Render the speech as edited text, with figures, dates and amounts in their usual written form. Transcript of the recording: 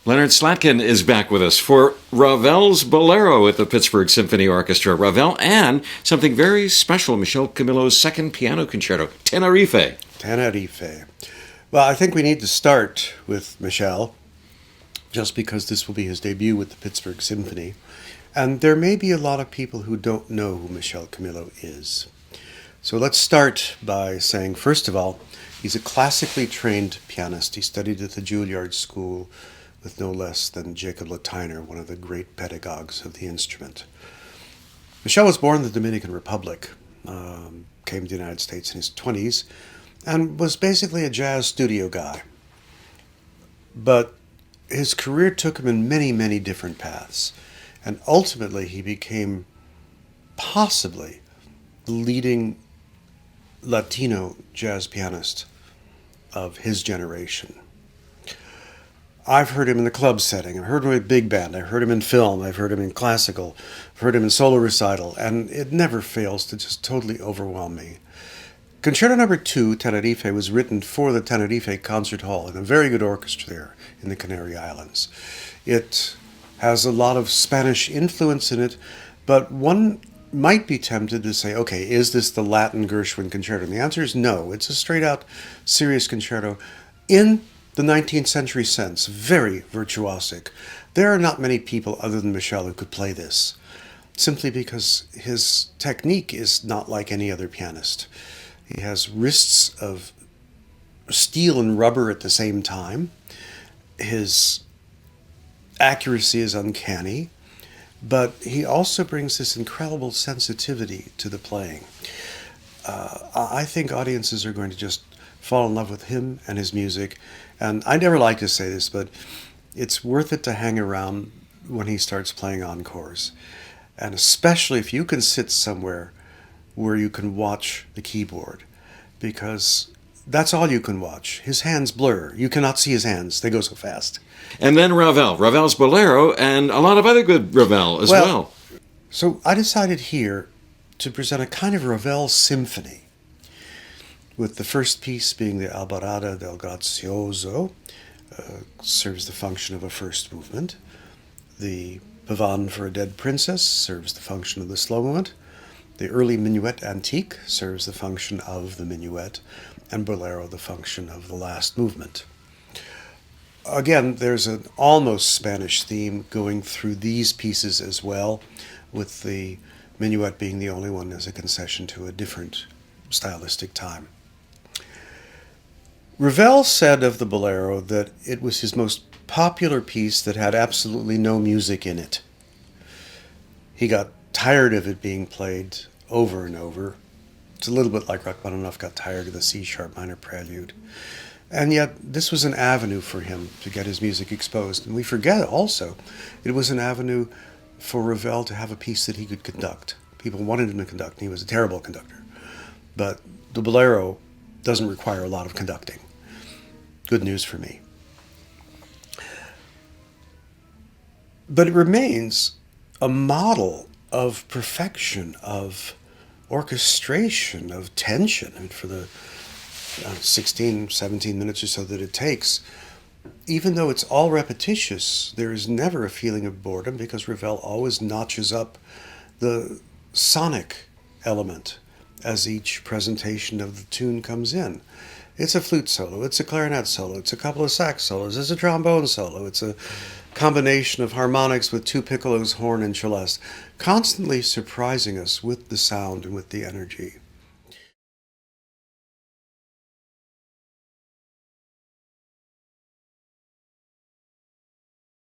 Leonard Slatkin is back with us for Ravel's Bolero at the Pittsburgh Symphony Orchestra. Ravel and something very special, Michel Camillo's second piano concerto, Tenerife. Tenerife. Well, I think we need to start with Michel, just because this will be his debut with the Pittsburgh Symphony. And there may be a lot of people who don't know who Michel Camillo is. So let's start by saying, first of all, he's a classically trained pianist. He studied at the Juilliard School with no less than Jacob Lateiner, one of the great pedagogues of the instrument. Michel was born in the Dominican Republic, came to the United States in his 20s, and was basically a jazz studio guy. But his career took him in many, many different paths, and ultimately he became possibly the leading Latino jazz pianist of his generation. I've heard him in the club setting, I've heard him with big band, I've heard him in film, I've heard him in classical, I've heard him in solo recital, and it never fails to just totally overwhelm me. Concerto No. 2, Tenerife, was written for the Tenerife Concert Hall in a very good orchestra there in the Canary Islands. It has a lot of Spanish influence in it, but one might be tempted to say, okay, is this the Latin Gershwin concerto? And the answer is no. It's a straight-out serious concerto in the 19th century sense, very virtuosic. There are not many people other than Michel who could play this, simply because his technique is not like any other pianist. He has wrists of steel and rubber at the same time. His accuracy is uncanny, but he also brings this incredible sensitivity to the playing. I think audiences are going to just fall in love with him and his music. And I never like to say this, but it's worth it to hang around when he starts playing encores. And especially if you can sit somewhere where you can watch the keyboard, because that's all you can watch. His hands blur. You cannot see his hands. They go so fast. And then Ravel's Bolero, and a lot of other good Ravel as well. So I decided here to present a kind of Ravel symphony, with the first piece being the Albarada del Grazioso, serves the function of a first movement. The Pavane for a Dead Princess serves the function of the slow movement. The early Minuet Antique serves the function of the minuet, and Bolero the function of the last movement. Again, there's an almost Spanish theme going through these pieces as well, with the minuet being the only one as a concession to a different stylistic time. Ravel said of the Bolero that it was his most popular piece that had absolutely no music in it. He got tired of it being played over and over. It's a little bit like Rachmaninoff got tired of the C-sharp minor prelude. And yet, this was an avenue for him to get his music exposed. And we forget also, it was an avenue for Ravel to have a piece that he could conduct. People wanted him to conduct, and he was a terrible conductor. But the Bolero doesn't require a lot of conducting. Good news for me. But it remains a model of perfection, of orchestration, of tension. And for the 16, 17 minutes or so that it takes, even though it's all repetitious, there is never a feeling of boredom, because Ravel always notches up the sonic element as each presentation of the tune comes in. It's a flute solo, it's a clarinet solo, it's a couple of sax solos, it's a trombone solo, it's a combination of harmonics with two piccolos, horn, and celeste, constantly surprising us with the sound and with the energy.